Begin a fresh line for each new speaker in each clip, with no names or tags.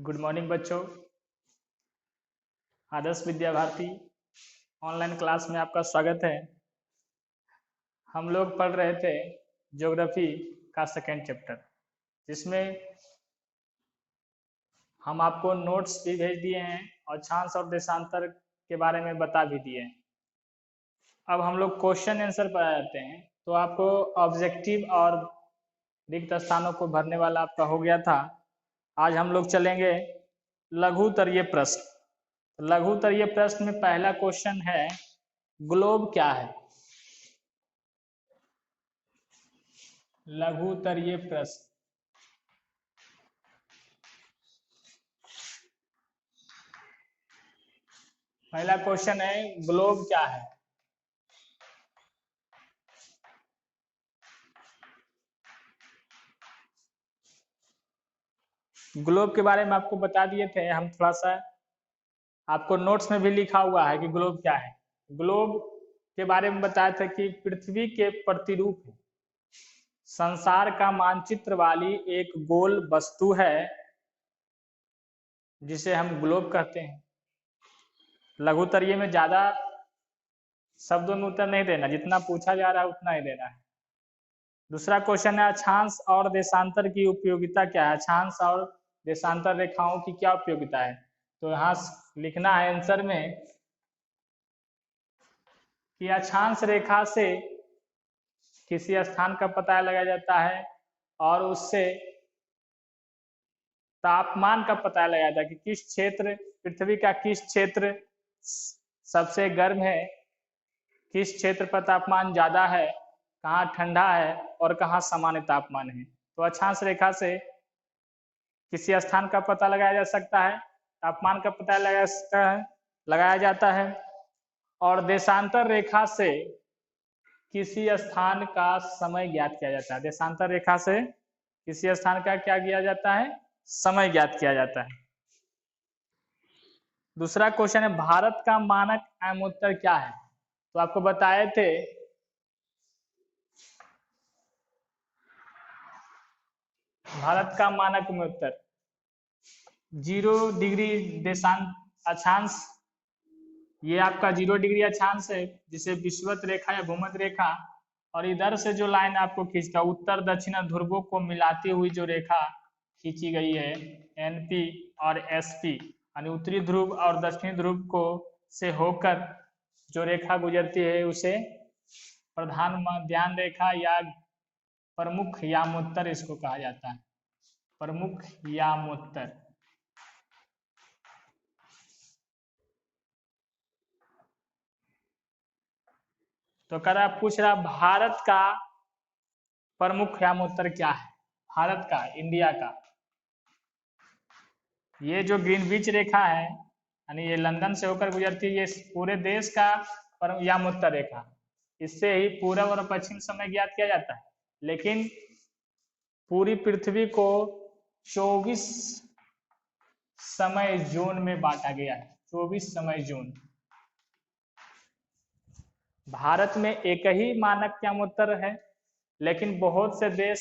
Good morning बच्चों। Adarsh Vidya Bharati online class में आपका स्वागत है। हम लोग पढ़ रहे थे ज्योग्राफी का सेकेंड चैप्टर, जिसमें हम आपको नोट्स भी भेज दिए हैं और अक्षांश और देशांतर के बारे में बता भी दिए हैं। अब हम लोग क्वेश्चन आंसर पर आ जाते हैं। तो आपको ऑब्जेक्टिव और रिक्त स्थानों को भरने वाला आपका हो गया था। आज हम लोग चलेंगे लघुतरीय प्रश्न। लघुतरीय प्रश्न में पहला क्वेश्चन है, ग्लोब क्या है? लघुतरीय प्रश्न। पहला क्वेश्चन है, ग्लोब क्या है? ग्लोब के बारे में आपको बता दिए थे हम। थोड़ा सा आपको नोट्स में भी लिखा हुआ है कि ग्लोब क्या है। ग्लोब के बारे में बताया था कि पृथ्वी के प्रतिरूप है, संसार का मानचित्र वाली एक गोल वस्तु है जिसे हम ग्लोब कहते हैं। लघुतरीय में ज्यादा शब्दों में उत्तर नहीं देना, जितना पूछा जा रहा है उतना ही देना है। दूसरा क्वेश्चन है, अक्षांश और देशांतर की उपयोगिता क्या है? अक्षांश और देशांतर रेखाओं की क्या उपयोगिता है? तो यहाँ लिखना है आंसर में कि अक्षांश रेखा से किसी स्थान का पता लगाया जाता है और उससे तापमान का पता लगाया जाता है कि किस क्षेत्र, पृथ्वी का किस क्षेत्र सबसे गर्म है, किस क्षेत्र पर तापमान ज्यादा है, कहाँ ठंडा है और कहाँ सामान्य तापमान है। तो अक्षांश रेखा से किसी स्थान का पता लगाया जा सकता है, तापमान का पता लगाया जाता है और देशांतर रेखा से किसी स्थान का समय ज्ञात किया जाता है। देशांतर रेखा से किसी स्थान का क्या किया जाता है? समय ज्ञात किया जाता है। दूसरा क्वेश्चन है, भारत का मानक अमोत्तर क्या है? तो आपको बताए थे भारत का मानक अमोत्तर 0 डिग्री देशांत अक्षांश, ये आपका 0 डिग्री अक्षांश है जिसे विषुवत रेखा या भूमध्य रेखा, और इधर से जो लाइन आपको खींचता उत्तर दक्षिण ध्रुवों को मिलाती हुई जो रेखा खींची गई है एनपी और एसपी, यानी उत्तरी ध्रुव और दक्षिणी ध्रुव को से होकर जो रेखा गुजरती है उसे प्रधान मध्याह्न रेखा या प्रमुख यामोत्तर इसको कहा जाता है। प्रमुख यामोत्तर। तो कह रहा पूछ रहा भारत का प्रमुख यामोत्तर क्या है? भारत का, इंडिया का, ये जो ग्रीनविच रेखा है यानी ये लंदन से होकर गुजरती है, ये पूरे देश का यामोत्तर रेखा। इससे ही पूर्व और पश्चिम समय ज्ञात किया जाता है। लेकिन पूरी पृथ्वी को 24 समय जोन में बांटा गया है। 24 समय जोन। भारत में एक ही मानक यामोत्तर है, लेकिन बहुत से देश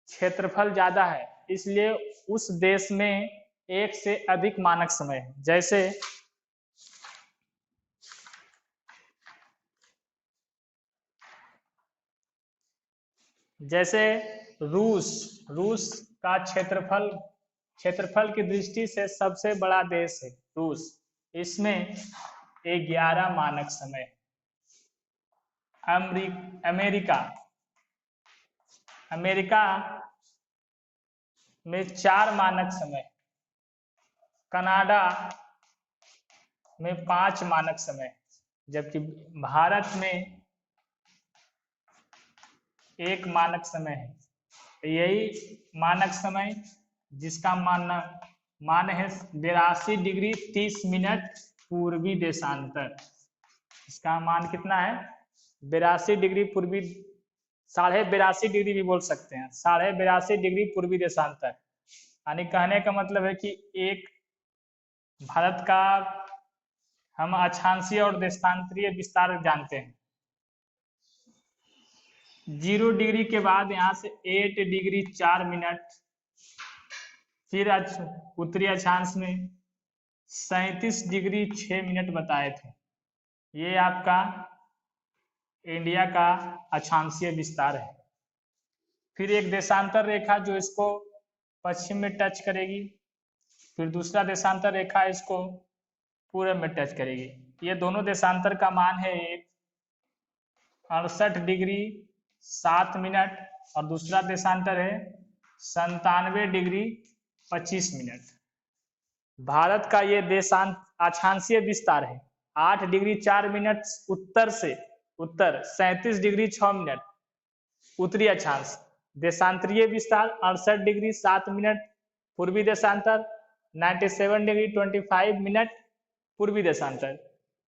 क्षेत्रफल ज्यादा है, इसलिए उस देश में एक से अधिक मानक समय है। जैसे रूस का क्षेत्रफल की दृष्टि से सबसे बड़ा देश है रूस। इसमें 11 मानक समय। अमेरिका में 4 मानक समय। कनाडा में 5 मानक समय, जबकि भारत में 1 मानक समय है। यही मानक समय जिसका मान है 82 डिग्री 30 मिनट पूर्वी देशांतर। इसका मान कितना है? 82 डिग्री पूर्वी, 82.5 डिग्री भी बोल सकते हैं। 82.5 डिग्री पूर्वी देशांतर, यानी कहने का मतलब है कि एक भारत का हम अक्षांशीय और देशांतरीय विस्तार जानते हैं। 0 डिग्री के बाद यहाँ से 8 डिग्री 4 मिनट फिर उत्तरी अक्षांश में 37 डिग्री 6 मिनट बताए थे। ये आपका इंडिया का अक्षांशीय विस्तार है। फिर एक देशांतर रेखा जो इसको पश्चिम में टच करेगी, फिर दूसरा देशांतर रेखा इसको पूरब में टच करेगी। ये दोनों देशांतर का मान है एक 68 डिग्री 7 मिनट और दूसरा देशांतर है 97 डिग्री 25 मिनट। भारत का ये देशांत अक्षांशीय विस्तार है 8 डिग्री 4 मिनट उत्तर से उत्तर, 37 डिग्री 6 मिनट उत्तरी अक्षांश। देशांतरीय विस्तार 68 डिग्री 7 मिनट पूर्वी देशांतर, 97 डिग्री 25 मिनट पूर्वी देशांतर।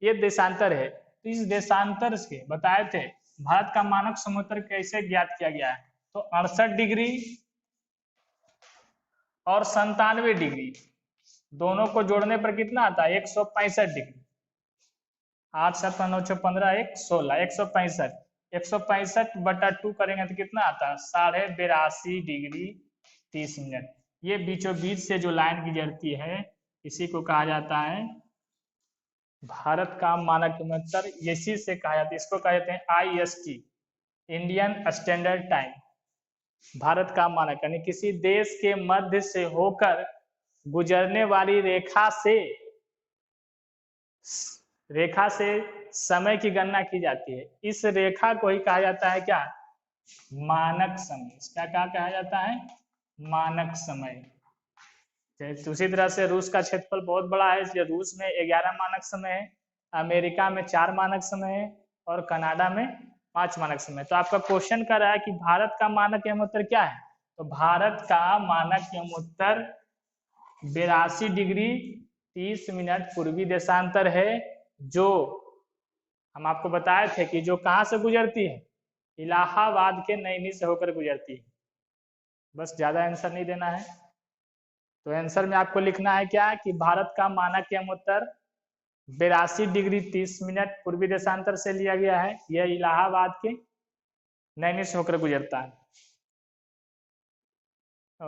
ये देशांतर है। तो इस देशांतर से बताए थे भारत का मानक समुद्र कैसे ज्ञात किया गया है। तो 68 डिग्री और 97 डिग्री दोनों को जोड़ने पर कितना आता है 165 डिग्री। 8 7 9 6 15 1 16 165 165 बटा 2 करेंगे तो कितना आता है 82.5 डिग्री 30 मिनट। ये बीचों बीच से जो लाइन गुजरती है इसी को कहा जाता है भारत का मानक समुद्र। इसी से कहा जाता है, इसको कहा जाते हैं IST, Indian standard time. Bharat का मानक यानी किसी देश के मध्य से होकर गुजरने वाली रेखा से समय की गणना की जाती है। इस रेखा को ही कहा जाता है क्या मानक समय। क्या कहा जाता है मानक समय। उसी तरह से रूस का क्षेत्रफल बहुत बड़ा है, इसलिए रूस में 11 मानक समय है, अमेरिका में 4 मानक समय है और कनाडा में 5 मानक समय। तो आपका क्वेश्चन कर रहा है कि भारत का मानक एवं उत्तर क्या है। तो भारत का मानक एवं उत्तर 82 डिग्री 30 मिनट पूर्वी देशांतर है, जो हम आपको बताए थे कि जो कहाँ से गुजरती है इलाहाबाद के नैनी से होकर गुजरती है। बस ज्यादा आंसर नहीं देना है। तो आंसर में आपको लिखना है क्या कि भारत का मानक एवं उत्तर 82 डिग्री 30 मिनट पूर्वी देशांतर से लिया गया है। यह इलाहाबाद के नैनी से होकर गुजरता है।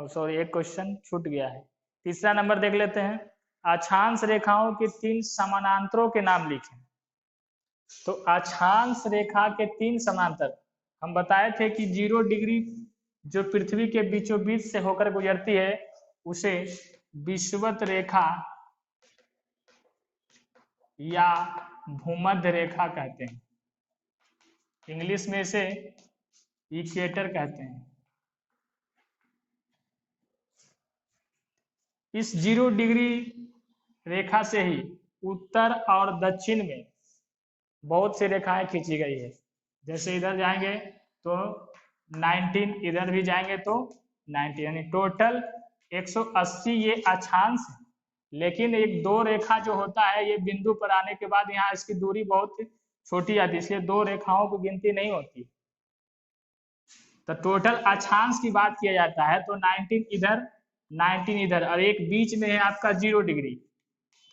सॉरी एक क्वेश्चन छूट गया है। तीसरा नंबर देख लेते हैं। अक्षांश रेखाओं के 3 समानांतरों के नाम लिखें। तो अक्षांश रेखा के 3 समांतर हम बताए थे कि 0 डिग्री जो पृथ्वी के बीचों बीच से होकर गुजरती है उसे विषुवत रेखा या भूमध्य रेखा कहते हैं। इंग्लिश में इसे इक्वेटर कहते हैं। इस 0 डिग्री रेखा से ही उत्तर और दक्षिण में बहुत सी रेखाएं खींची गई है। जैसे इधर जाएंगे तो 19, इधर भी जाएंगे तो 90, यानी टोटल 180 ये अक्षांश है। लेकिन एक 2 रेखा जो होता है ये बिंदु पर आने के बाद यहाँ इसकी दूरी बहुत छोटी आती है, इसलिए 2 रेखाओं की गिनती नहीं होती। तो टोटल अक्षांश की बात किया जाता है तो 19 इधर 19 इधर और एक बीच में है आपका 0 डिग्री।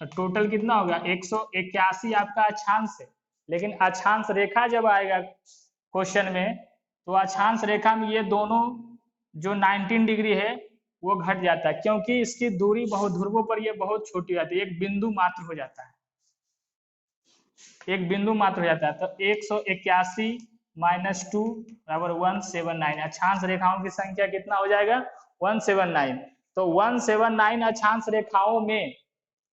तो टोटल कितना होगा 181 आपका अक्षांश है। लेकिन अक्षांश रेखा जब आएगा क्वेश्चन में तो अक्षांश रेखा में ये दोनों जो 19 डिग्री है वो घट जाता है, क्योंकि इसकी दूरी बहुत ध्रुवों पर ये बहुत छोटी आती है, एक बिंदु मात्र हो जाता है, एक बिंदु मात्र हो जाता है। तो 181 - 2 बराबर 179। अक्षांश रेखाओं की संख्या कितना हो जाएगा 179। तो 179 अक्षांश रेखाओं में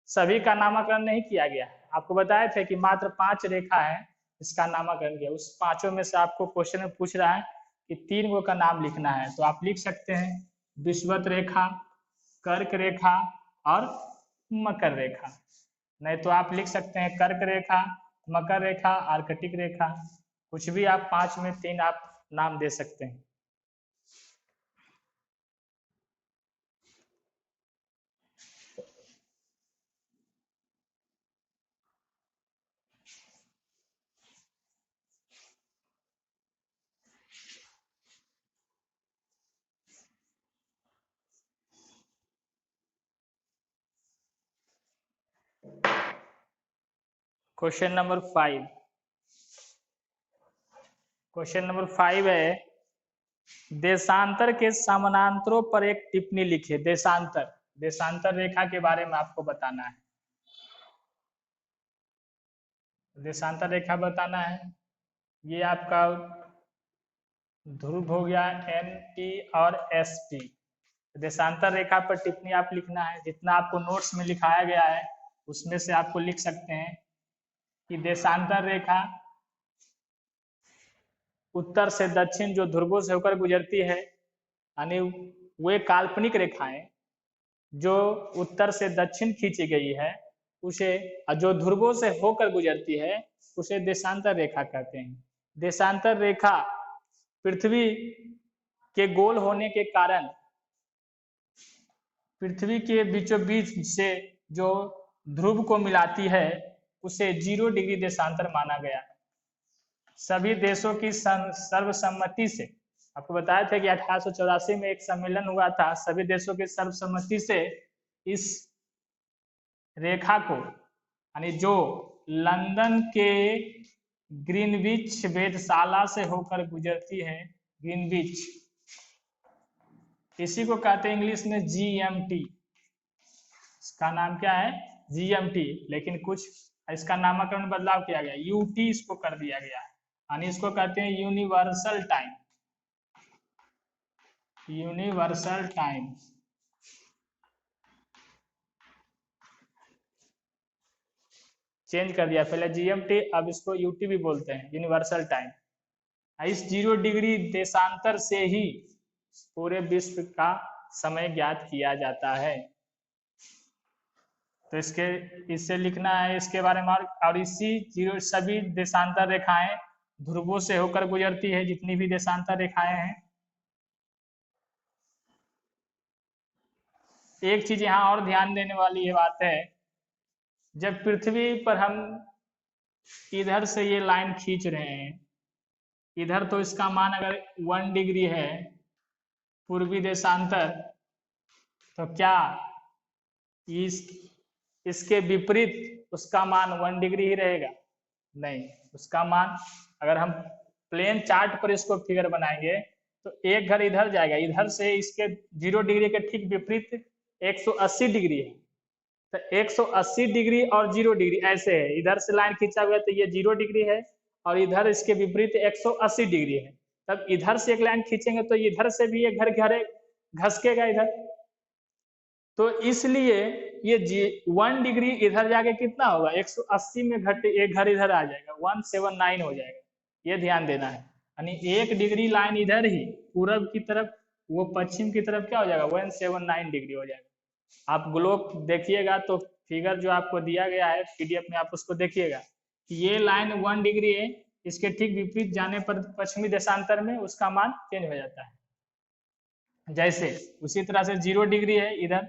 सभी का नामकरण नहीं किया गया। आपको बताए थे कि मात्र 5 रेखा है इसका नामकरण किया। उस 5 में से आपको क्वेश्चन में पूछ रहा है कि 3 गो का नाम लिखना है। तो आप लिख सकते हैं विषुवत रेखा, कर्क रेखा और मकर रेखा। नहीं तो आप लिख सकते हैं कर्क रेखा, मकर रेखा, आर्कटिक रेखा। कुछ भी आप 5 में 3 आप नाम दे सकते हैं। Question number 5। क्वेश्चन नंबर 5 है देशांतर के समानांतरों पर एक टिप्पणी लिखे। देशांतर देशांतर रेखा के बारे में आपको बताना है। देशांतर रेखा बताना है। ये आपका ध्रुव हो गया एन टी और एस टी। देशांतर रेखा पर टिप्पणी आप लिखना है, जितना आपको नोट्स में लिखाया गया है उसमें से आपको लिख सकते हैं कि देशांतर रेखा उत्तर से दक्षिण जो ध्रुवों से होकर गुजरती है, यानी वे काल्पनिक रेखाएं जो उत्तर से दक्षिण खींची गई है उसे, जो ध्रुवों से होकर गुजरती है उसे देशांतर रेखा कहते हैं। देशांतर रेखा पृथ्वी के गोल होने के कारण पृथ्वी के बीचों बीच से जो ध्रुव को मिलाती है उसे 0 डिग्री देशांतर माना गया। सभी देशों की सर्वसम्मति से, आपको बताया था कि 1884 में एक सम्मेलन हुआ था, सभी देशों की सर्वसम्मति से इस रेखा को, यानी जो लंदन के ग्रीनविच वेधशाला से होकर गुजरती है, ग्रीनविच, इसी को कहते हैं इंग्लिश में GMT। इसका नाम क्या है? GMT, लेकिन कुछ इसका नामकरण बदलाव किया गया, UT इसको कर दिया गया है, यानी इसको कहते हैं universal time. Universal time change कर दिया, पहले GMT अब इसको UT भी बोलते हैं, यूनिवर्सल टाइम। इस 0 डिग्री देशांतर से ही पूरे विश्व का समय ज्ञात किया जाता है। तो इससे लिखना है इसके बारे में, और इसी 0 सभी देशांतर रेखाएं ध्रुवों से होकर गुजरती है, जितनी भी देशांतर रेखाएं हैं। एक चीज यहाँ और ध्यान देने वाली ये बात है, जब पृथ्वी पर हम इधर से ये लाइन खींच रहे हैं, इधर तो इसका मान अगर 1 डिग्री है पूर्वी देशांतर, तो क्या इसके विपरीत उसका मान 1 डिग्री ही रहेगा? नहीं, उसका मान, अगर हम प्लेन चार्ट पर इसको फिगर बनाएंगे तो एक घर इधर जाएगा, इधर से इसके 0 डिग्री के ठीक विपरीत 180 डिग्री है, तो 180 डिग्री और 0 डिग्री ऐसे है, इधर से लाइन खींचा हुआ है तो ये 0 डिग्री है और इधर इसके विपरीत 180 डिग्री है। तब इधर से एक लाइन खींचेंगे तो इधर से भी एक घर घसकेगा इधर, तो इसलिए ये 1 डिग्री इधर जाके कितना होगा, 180 में घटे एक घर इधर आ जाएगा, 179 हो जाएगा, ये ध्यान देना है। यानी 1 डिग्री लाइन इधर ही पूरब की तरफ, वो पश्चिम की तरफ क्या हो जाएगा, 179 डिग्री हो जाएगा। आप ग्लोब देखिएगा तो फिगर जो आपको दिया गया है PDF में, आप उसको देखिएगा कि ये लाइन 1 डिग्री है, इसके ठीक विपरीत जाने पर पश्चिमी देशांतर में उसका मान चेंज हो जाता है। जैसे उसी तरह से 0 डिग्री है इधर,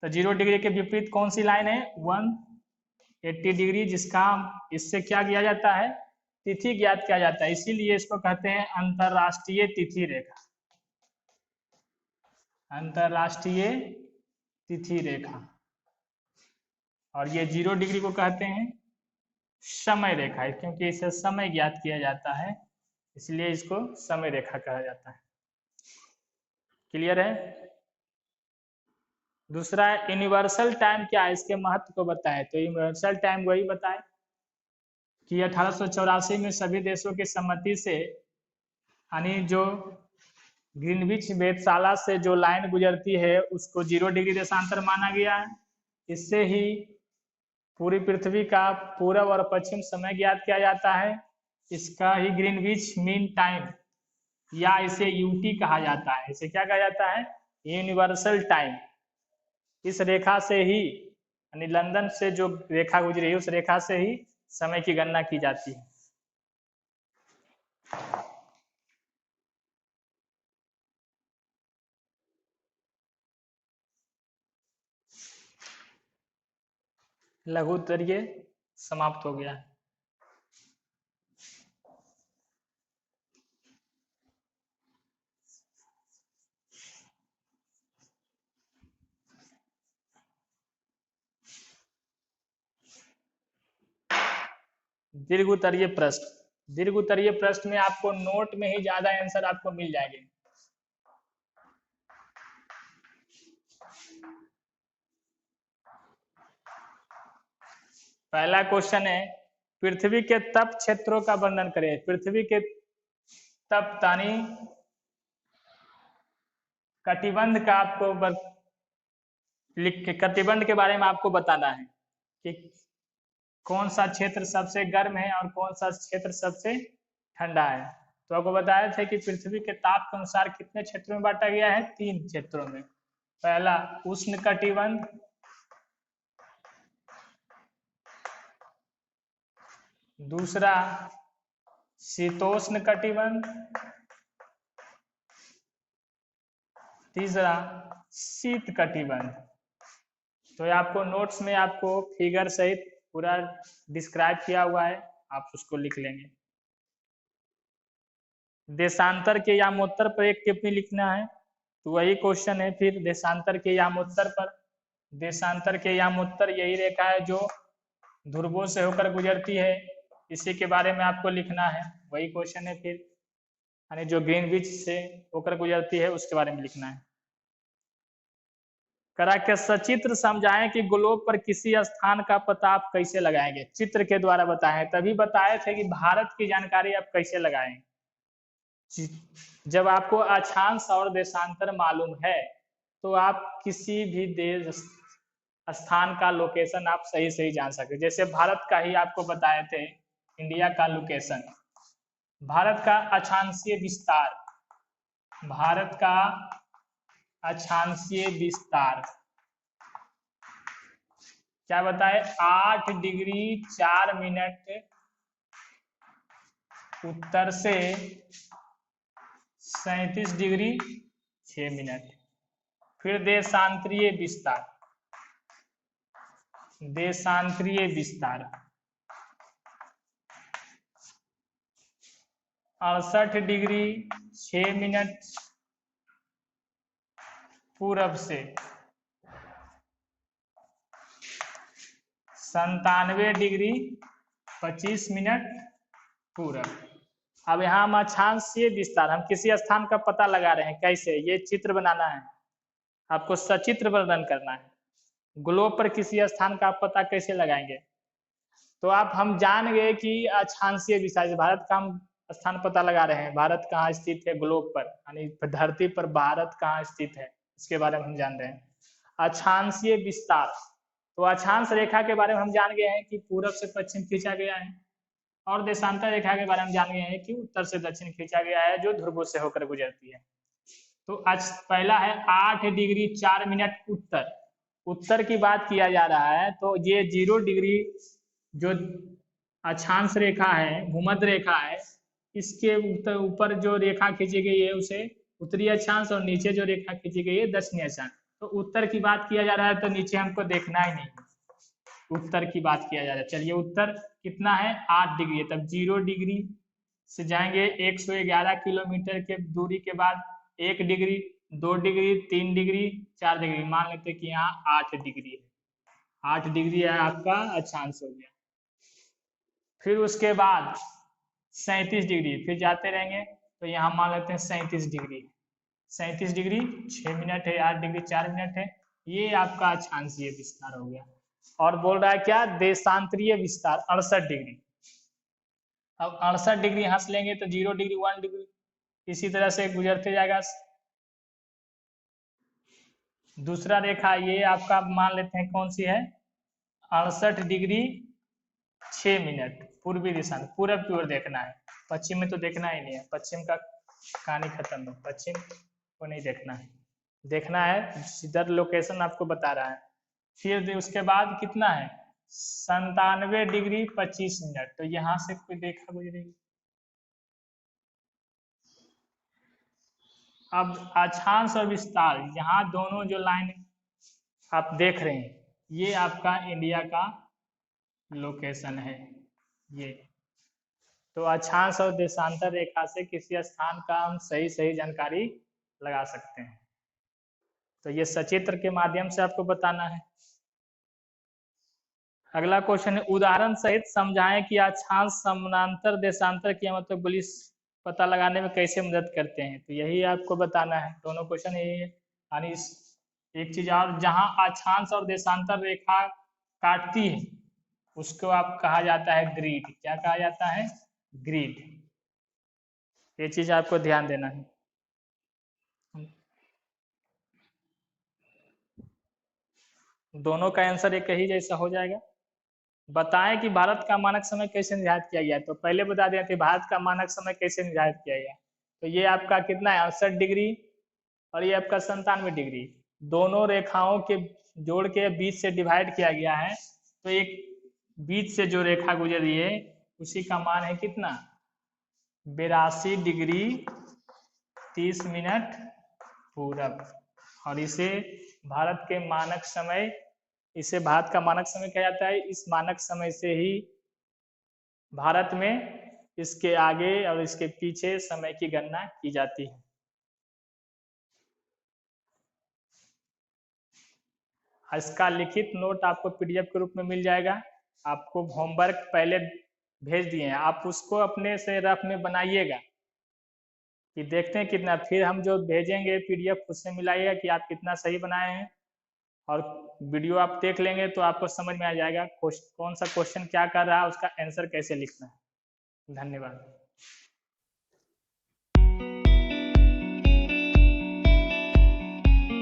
तो 0 डिग्री के विपरीत कौन सी लाइन है, 180 डिग्री, जिसका इससे क्या किया जाता है, तिथि ज्ञात किया जाता है, इसीलिए इसको कहते हैं अंतरराष्ट्रीय तिथि रेखा। अंतरराष्ट्रीय तिथि रेखा। और ये 0 डिग्री को कहते हैं समय रेखा, क्योंकि इसे समय ज्ञात किया जाता है, इसलिए इसको समय रेखा कहा जाता है। क्लियर है? दूसरा यूनिवर्सल टाइम क्या है, इसके महत्व को बताएं। तो यूनिवर्सल टाइम वही बताएं कि 1884 में सभी देशों की सम्मति से, यानी जो ग्रीनविच वेधशाला से जो लाइन गुजरती है उसको 0 डिग्री देशांतर माना गया है। इससे ही पूरी पृथ्वी का पूरब और पश्चिम समय ज्ञात किया जाता है। इसका ही ग्रीनविच मीन टाइम या इसे UT कहा जाता है। इसे क्या कहा जाता है, यूनिवर्सल टाइम। इस रेखा से ही, यानी लंदन से जो रेखा गुजरी है उस रेखा से ही समय की गणना की जाती है। लघु उत्तरीय समाप्त हो गया। दीर्घ उत्तरीय प्रश्न, दीर्घ उत्तरीय प्रश्न में आपको नोट में ही ज्यादा आंसर आपको मिल जाएंगे। पहला क्वेश्चन है, पृथ्वी के तप क्षेत्रों का वर्णन करें। पृथ्वी के तप तानी कटिबंध का आपको लिख के कटिबंध के बारे में आपको बताना है कि कौन सा क्षेत्र सबसे गर्म है और कौन सा क्षेत्र सबसे ठंडा है। तो आपको बताया था कि पृथ्वी के ताप के अनुसार कितने क्षेत्रों में बांटा गया है, 3 क्षेत्रों में। पहला उष्ण कटिबंध, दूसरा शीतोष्ण कटिबंध, तीसरा शीत कटिबंध। तो आपको नोट्स में आपको फिगर सहित पूरा डिस्क्राइब किया हुआ है, आप उसको लिख लेंगे। देशांतर के यामोत्तर पर एक टिप्पणी लिखना है, तो वही क्वेश्चन है फिर देशांतर के यामोत्तर पर। देशांतर के यामोत्तर यही रेखा है जो ध्रुवों से होकर गुजरती है, इसी के बारे में आपको लिखना है। वही क्वेश्चन है फिर, यानी जो ग्रीनविच से होकर गुजरती है उसके बारे में लिखना है। करा के सचित्र समझाएं कि ग्लोब पर किसी स्थान का पता आप कैसे लगाएंगे। चित्र के द्वारा बताएं, तभी बताए थे कि भारत की जानकारी आप कैसे लगाएंगे। जब आपको अक्षांश और देशांतर मालूम है तो आप किसी भी देश स्थान का लोकेशन आप सही सही जान सकते। जैसे भारत का ही आपको बताए थे, इंडिया का लोकेशन, भारत का अक्षांशीय विस्तार, भारत का अक्षांशीय विस्तार क्या बताए, 8 डिग्री 4 मिनट उत्तर से 37 डिग्री 6 मिनट। फिर देशांतरीय विस्तार, देशांतरीय विस्तार 68 डिग्री 6 मिनट पूरब से 97 डिग्री 25 मिनट पूरब। अब यहाँ हम अक्षांशीय विस्तार, हम किसी स्थान का पता लगा रहे हैं। कैसे, ये चित्र बनाना है आपको, सचित्र वर्णन करना है। ग्लोब पर किसी स्थान का पता कैसे लगाएंगे, तो आप हम जान गए कि अक्षांशीय विस्तार, भारत का हम स्थान पता लगा रहे हैं, भारत कहाँ स्थित है ग्लोब पर, यानी धरती पर भारत कहाँ स्थित है, इसके बारे में हम जान रहे हैं। अक्षांशीय विस्तार, तो अक्षांश रेखा के बारे में हम जान गए हैं कि पूरब से पश्चिम खींचा गया है, और देशांतर रेखा के बारे में जान गए हैं कि उत्तर से दक्षिण खींचा गया है, जो ध्रुवों से होकर गुजरती है। तो आज पहला है 8 डिग्री 4 मिनट उत्तर, उत्तर की बात किया जा रहा है। तो ये 0 डिग्री जो अक्षांश रेखा है, भूमध्य रेखा है, इसके ऊपर जो रेखा खींची गई है उसे उत्तरी अक्षांश, और नीचे जो रेखा खींची गई है दक्षिणी अक्षांश। तो उत्तर की बात किया जा रहा है, तो नीचे हमको देखना ही नहीं, उत्तर की बात किया जा रहा है। चलिए उत्तर कितना है, 8 डिग्री है। तब 0 डिग्री से जाएंगे 111 किलोमीटर के दूरी के बाद 1 डिग्री, 2 डिग्री, 3 डिग्री, 4 डिग्री, मान लेते कि यहाँ 8 डिग्री है। 8 डिग्री है आपका अक्षांश हो गया। फिर उसके बाद 37 डिग्री, फिर जाते रहेंगे तो यहाँ मान लेते हैं 37 डिग्री, 37 डिग्री 6 मिनट है, 8 डिग्री 4 मिनट है। ये आपका अक्षांशीय विस्तार हो गया। और बोल रहा है क्या, देशांतरीय विस्तार 68 डिग्री। अब 68 डिग्री यहाँ से लेंगे तो 0 डिग्री 1 डिग्री, इसी तरह से गुजरते जाएगा। दूसरा रेखा ये आपका मान लेते हैं कौन सी है, 68 डिग्री 6 मिनट पूर्वी दिशा में, पूरब की ओर देखना है, पश्चिम में तो देखना ही नहीं है, पश्चिम का कहानी खत्म है, पश्चिम को नहीं देखना है, देखना है सीधा लोकेशन आपको बता रहा है। फिर उसके बाद कितना है, 97 डिग्री 25 मिनट, तो यहाँ से कोई देखा गुजरेगी। अब अक्षांश और विस्तार, यहाँ दोनों जो लाइन आप देख रहे हैं, ये आपका इंडिया का लोकेशन है ये। तो अक्षांश और देशांतर रेखा से किसी स्थान का हम सही सही जानकारी लगा सकते हैं। तो ये सचित्र के माध्यम से आपको बताना है। अगला क्वेश्चन है, उदाहरण सहित समझाएं कि अक्षांश समानांतर देशांतर की मतलब गुलिश पता लगाने में कैसे मदद करते हैं। तो यही आपको बताना है, दोनों क्वेश्चन यही है। यानी एक चीज और, जहां अक्षांश और देशांतर रेखा काटती है उसको आप कहा जाता है ग्रिड। क्या कहा जाता है? ग्रिड। ये चीज आपको ध्यान देना है। दोनों का आंसर एक ही जैसा हो जाएगा। बताएं कि भारत का मानक समय कैसे निर्धारित किया गया। तो पहले बता दें कि भारत का मानक समय कैसे निर्धारित किया गया। तो ये आपका कितना है? 68 डिग्री और ये आपका 97 डिग्री। दोनों रेखाओं के जोड़ के बीच से डिवाइड किया गया है। तो एक बीच से जो रेखा गुजर रही है उसी का मान है कितना? 82 डिग्री 30 मिनट पूरब। और इसे भारत के मानक समय, इसे भारत का मानक समय कहा जाता है। इस मानक समय से ही भारत में इसके आगे और इसके पीछे समय की गणना की जाती है। इसका लिखित नोट आपको पीडीएफ के रूप में मिल जाएगा। आपको होमवर्क पहले भेज दिए हैं, आप उसको अपने से रफ में बनाइएगा कि देखते हैं कितना, फिर हम जो भेजेंगे पीडीएफ उससे मिलाइएगा कि आप कितना सही बनाए हैं। और वीडियो आप देख लेंगे तो आपको समझ में आ जाएगा कौन सा क्वेश्चन क्या कर रहा है, उसका आंसर कैसे लिखना है। धन्यवाद।